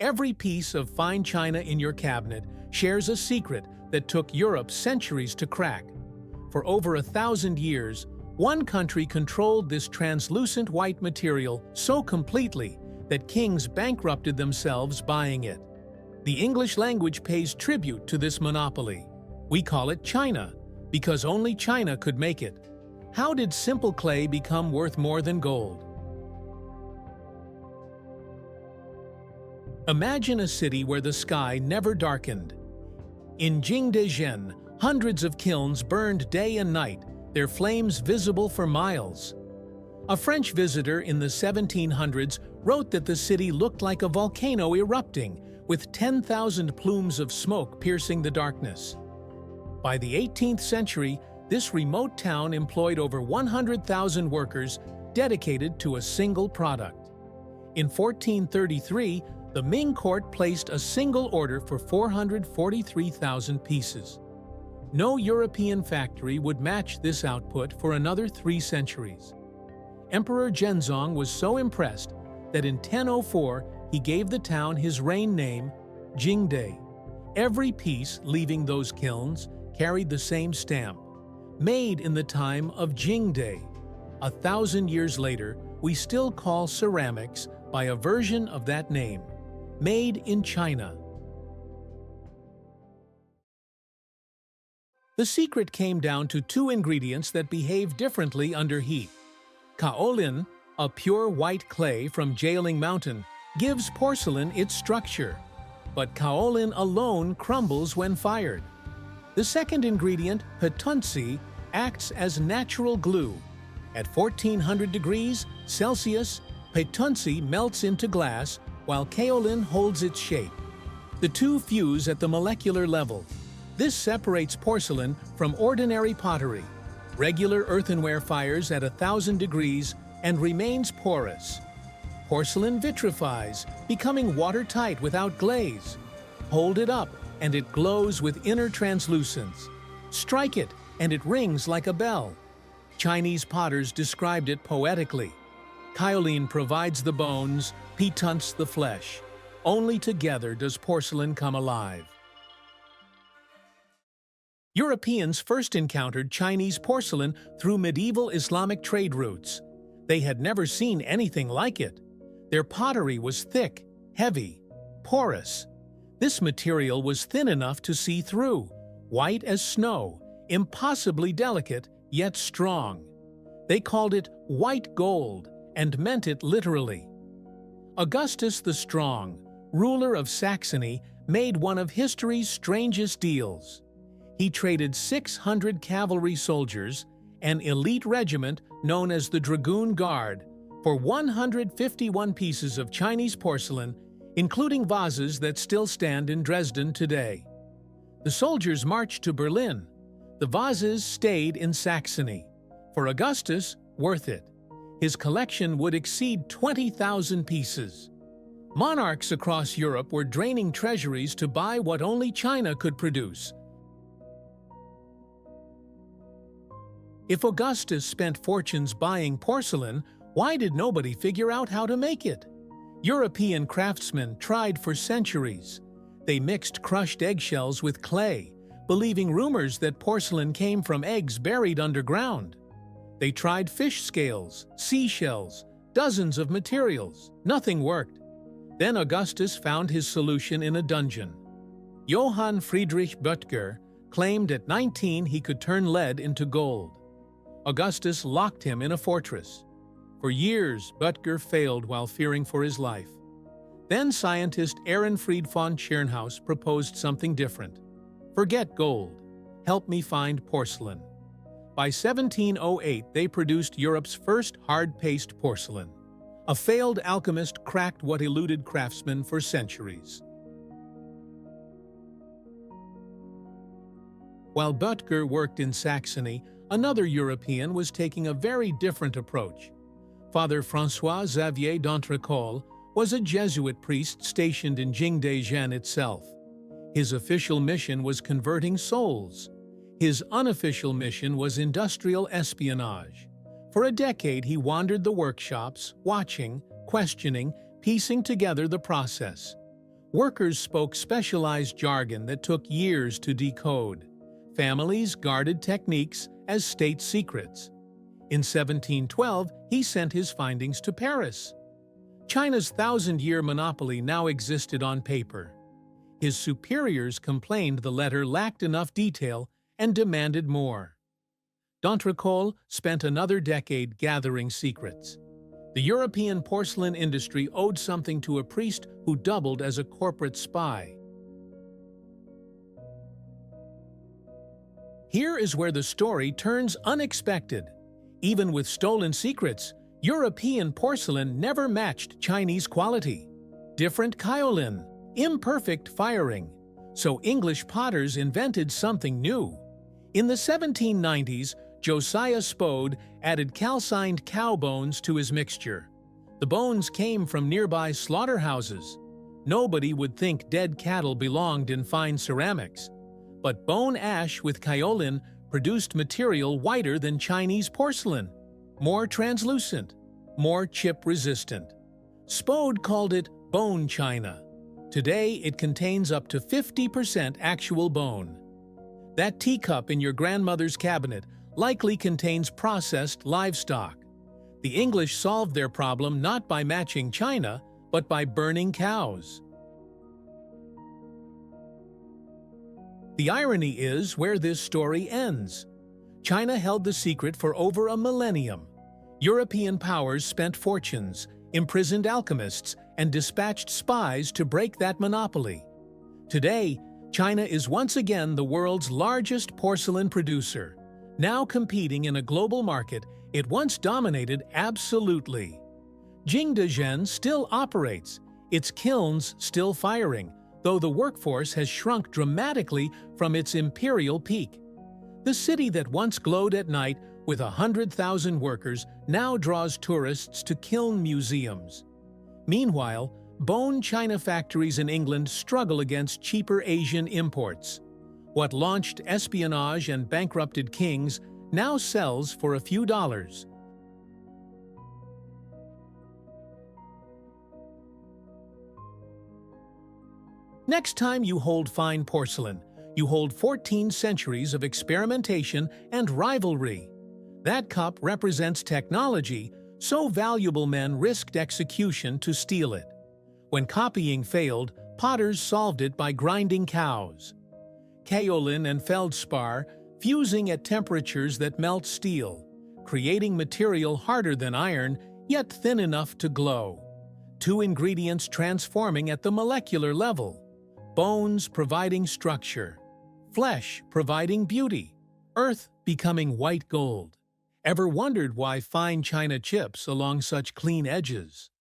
Every piece of fine china in your cabinet shares a secret that took Europe centuries to crack. For over 1,000 years, one country controlled this translucent white material so completely that kings bankrupted themselves buying it. The English language pays tribute to this monopoly. We call it China, because only China could make it. How did simple clay become worth more than gold? Imagine a city where the sky never darkened. In Jingdezhen, hundreds of kilns burned day and night, their flames visible for miles. A French visitor in the 1700s wrote that the city looked like a volcano erupting, with 10,000 plumes of smoke piercing the darkness. By the 18th century, this remote town employed over 100,000 workers dedicated to a single product. In 1433, the Ming court placed a single order for 443,000 pieces. No European factory would match this output for another 3 centuries. Emperor Zhenzong was so impressed that in 1004 he gave the town his reign name, Jingde. Every piece leaving those kilns carried the same stamp, made in the time of Jingde. 1,000 years later, we still call ceramics by a version of that name, made in China. The secret came down to 2 ingredients that behave differently under heat. Kaolin, a pure white clay from Jialing Mountain, gives porcelain its structure, but kaolin alone crumbles when fired. The second ingredient, petunsi, acts as natural glue. At 1400 degrees Celsius, petunsi melts into glass while kaolin holds its shape. The two fuse at the molecular level. This separates porcelain from ordinary pottery. Regular earthenware fires at 1,000 degrees and remains porous. Porcelain vitrifies, becoming watertight without glaze. Hold it up and it glows with inner translucence. Strike it and it rings like a bell. Chinese potters described it poetically. Kaolin provides the bones, petunsi the flesh. Only together does porcelain come alive. Europeans first encountered Chinese porcelain through medieval Islamic trade routes. They had never seen anything like it. Their pottery was thick, heavy, porous. This material was thin enough to see through, white as snow, impossibly delicate, yet strong. They called it white gold and meant it literally. Augustus the Strong, ruler of Saxony, made one of history's strangest deals. He traded 600 cavalry soldiers, an elite regiment known as the Dragoon Guard, for 151 pieces of Chinese porcelain, including vases that still stand in Dresden today. The soldiers marched to Berlin. The vases stayed in Saxony. For Augustus, worth it. His collection would exceed 20,000 pieces. Monarchs across Europe were draining treasuries to buy what only China could produce. If Augustus spent fortunes buying porcelain, why did nobody figure out how to make it? European craftsmen tried for centuries. They mixed crushed eggshells with clay, believing rumors that porcelain came from eggs buried underground. They tried fish scales, seashells, dozens of materials. Nothing worked. Then Augustus found his solution in a dungeon. Johann Friedrich Böttger claimed at 19 he could turn lead into gold. Augustus locked him in a fortress. For years, Böttger failed while fearing for his life. Then scientist Ehrenfried von Tschirnhaus proposed something different. Forget gold. Help me find porcelain. By 1708, they produced Europe's first hard-paste porcelain. A failed alchemist cracked what eluded craftsmen for centuries. While Böttger worked in Saxony, another European was taking a very different approach. Father François-Xavier d'Entrecolle was a Jesuit priest stationed in Jingdezhen itself. His official mission was converting souls. His unofficial mission was industrial espionage. For a decade, he wandered the workshops, watching, questioning, piecing together the process. Workers spoke specialized jargon that took years to decode. Families guarded techniques as state secrets. In 1712, he sent his findings to Paris. China's thousand-year monopoly now existed on paper. His superiors complained the letter lacked enough detail and demanded more. D'Entrecoll spent another decade gathering secrets. The European porcelain industry owed something to a priest who doubled as a corporate spy. Here is where the story turns unexpected. Even with stolen secrets, European porcelain never matched Chinese quality. Different kaolin, imperfect firing. So English potters invented something new. In the 1790s, Josiah Spode added calcined cow bones to his mixture. The bones came from nearby slaughterhouses. Nobody would think dead cattle belonged in fine ceramics. But bone ash with kaolin produced material whiter than Chinese porcelain, more translucent, more chip-resistant. Spode called it bone china. Today, it contains up to 50% actual bone. That teacup in your grandmother's cabinet likely contains processed livestock. The English solved their problem not by matching China, but by burning cows. The irony is where this story ends. China held the secret for over a millennium. European powers spent fortunes, imprisoned alchemists, and dispatched spies to break that monopoly. Today, China is once again the world's largest porcelain producer, now competing in a global market it once dominated absolutely. Jingdezhen still operates, its kilns still firing, though the workforce has shrunk dramatically from its imperial peak. The city that once glowed at night with 100,000 workers now draws tourists to kiln museums. Meanwhile, bone china factories in England struggle against cheaper Asian imports. What launched espionage and bankrupted kings now sells for a few dollars. Next time you hold fine porcelain, you hold 14 centuries of experimentation and rivalry. That cup represents technology so valuable men risked execution to steal it. When copying failed, potters solved it by grinding cows. Kaolin and feldspar fusing at temperatures that melt steel, creating material harder than iron, yet thin enough to glow. Two ingredients transforming at the molecular level. Bones providing structure, flesh providing beauty, earth becoming white gold. Ever wondered why fine china chips along such clean edges?